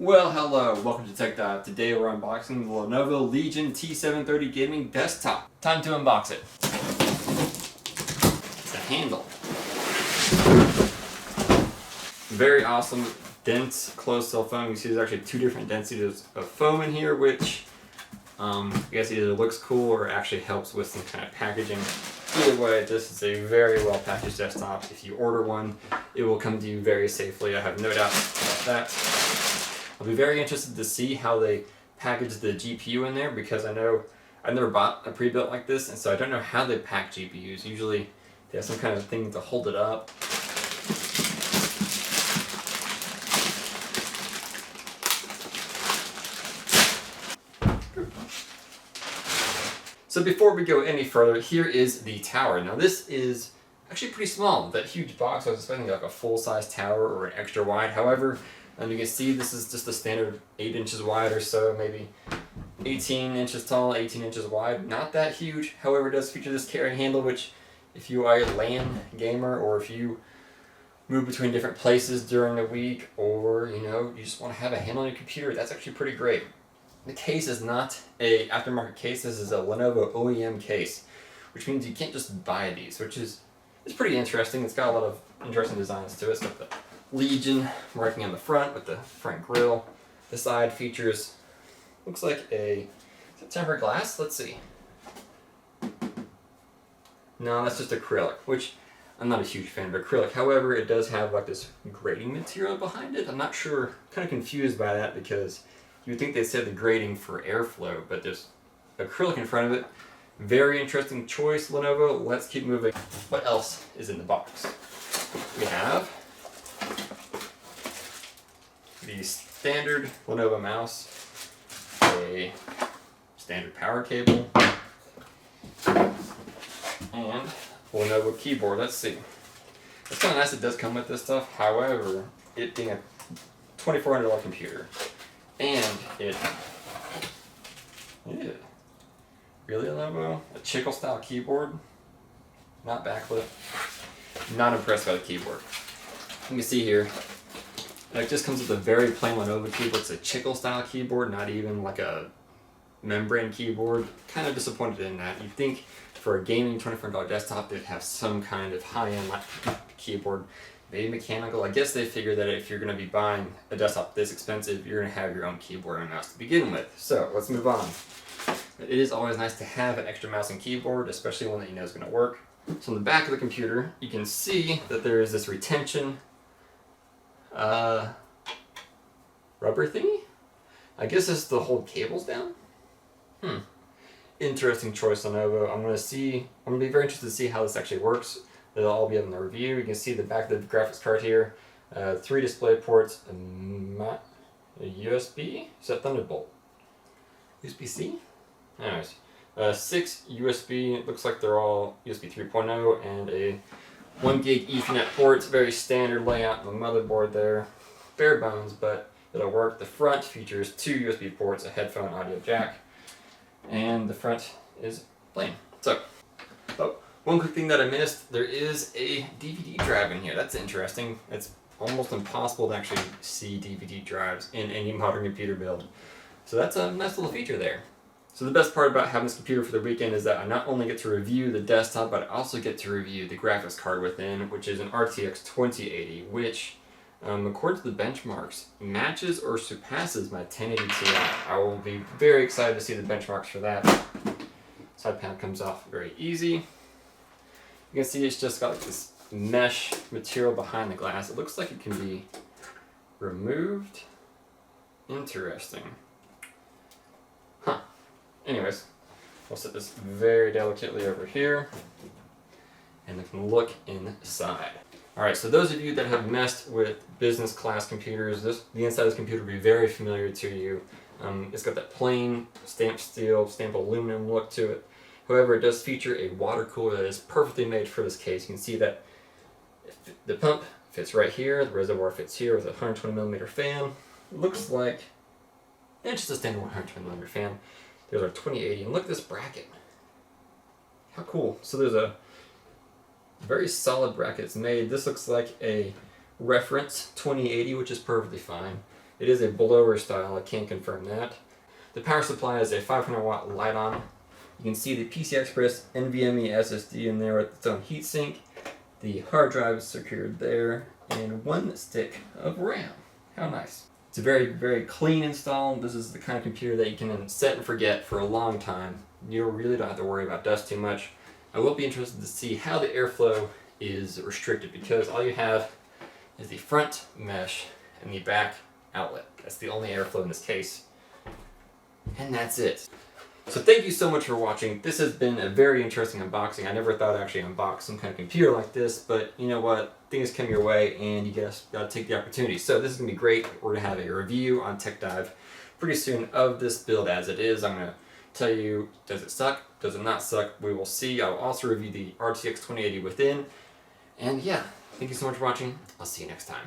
Well, hello, welcome to Tech Dive. Today we're unboxing the Lenovo Legion T730 gaming desktop. Time to unbox it. It's a handle. Very awesome, dense, closed cell foam. You see there's actually two different densities of foam in here, which I guess either looks cool or actually helps with some kind of packaging. Either way, this is a very well packaged desktop. If you order one, it will come to you very safely. I have no doubt about that. I'll be very interested to see how they package the GPU in there, because I know I've never bought a pre-built like this, and so I don't know how they pack GPUs. Usually they have some kind of thing to hold it up. So before we go any further, here is the tower. Now this is actually pretty small. That huge box, I was expecting like a full-size tower or an extra wide. However, you can see this is just a standard 8 inches wide or so, maybe 18 inches tall, 18 inches wide. Not that huge. However, it does feature this carrying handle, which if you are a LAN gamer, or if you move between different places during the week, or you just want to have a handle on your computer, that's actually pretty great. The case is not a aftermarket case. This is a Lenovo OEM case, which means you can't just buy these, which is pretty interesting. It's got a lot of interesting designs to it. It's got the Legion marking on the front with the front grille. The side features, looks like is it tempered glass? Let's see. No, that's just acrylic, which I'm not a huge fan of acrylic. However, it does have like this grating material behind it. I'm not sure, kind of confused by that, because you would think they said the grating for airflow, but there's acrylic in front of it. Very interesting choice, Lenovo. Let's keep moving. What else is in the box? We have the standard Lenovo mouse, a standard power cable, and Lenovo keyboard. Let's see. It's kind of nice it does come with this stuff. However, it being a $2,400 computer, and really, Lenovo? A Chickle style keyboard? Not backlit. Not impressed by the keyboard. You can see here, it just comes with a very plain Lenovo keyboard. It's a Chickle style keyboard, not even like a membrane keyboard. Kind of disappointed in that. You'd think for a gaming $2,400 desktop they'd have some kind of high-end keyboard, maybe mechanical. I guess they figure that if you're going to be buying a desktop this expensive, you're going to have your own keyboard and mouse to begin with. So let's move on. It is always nice to have an extra mouse and keyboard, especially one that you know is going to work. So on the back of the computer, you can see that there is this retention rubber thingy. I guess it's to hold cables down. Interesting choice, Lenovo. I'm going to be very interested to see how this actually works. It'll all be in the review. You can see the back of the graphics card here. 3 display ports, a USB, is that Thunderbolt? USB-C? Anyways, 6 USB, it looks like they're all USB 3.0, and a 1 gig Ethernet port. Very standard layout on the motherboard there. Bare bones, but it'll work. The front features 2 USB ports, a headphone audio jack, and the front is plain. So, one quick thing that I missed, there is a DVD drive in here. That's interesting. It's almost impossible to actually see DVD drives in any modern computer build. So that's a nice little feature there. So the best part about having this computer for the weekend is that I not only get to review the desktop, but I also get to review the graphics card within, which is an RTX 2080, which, according to the benchmarks, matches or surpasses my 1080 Ti. I will be very excited to see the benchmarks for that. Side panel comes off very easy. You can see it's just got like this mesh material behind the glass. It looks like it can be removed. Interesting. Anyways, we'll set this very delicately over here, and we can look inside. Alright, so those of you that have messed with business class computers, the inside of this computer will be very familiar to you. It's got that plain stamped steel, stamped aluminum look to it. However, it does feature a water cooler that is perfectly made for this case. You can see that the pump fits right here, the reservoir fits here with a 120mm fan. It looks like it's just a standard 120mm fan. There's our 2080, and look at this bracket. How cool. So there's a very solid bracket it's made. This looks like a reference 2080, which is perfectly fine. It is a blower style, I can confirm that. The power supply is a 500 watt Lite-On. You can see the PCI Express NVMe SSD in there with its own heatsink. The hard drive is secured there, and 1 stick of RAM. How nice. It's a very, very clean install. This is the kind of computer that you can set and forget for a long time. You really don't have to worry about dust too much. I will be interested to see how the airflow is restricted, because all you have is the front mesh and the back outlet. That's the only airflow in this case. And that's it. So thank you so much for watching. This has been a very interesting unboxing. I never thought I'd actually unbox some kind of computer like this, but you know what? Things come your way and you gotta take the opportunity. So this is gonna be great. We're gonna have a review on Tech Dive pretty soon of this build as it is. I'm gonna tell you, does it suck? Does it not suck? We will see. I'll also review the RTX 2080 within. And yeah, thank you so much for watching. I'll see you next time.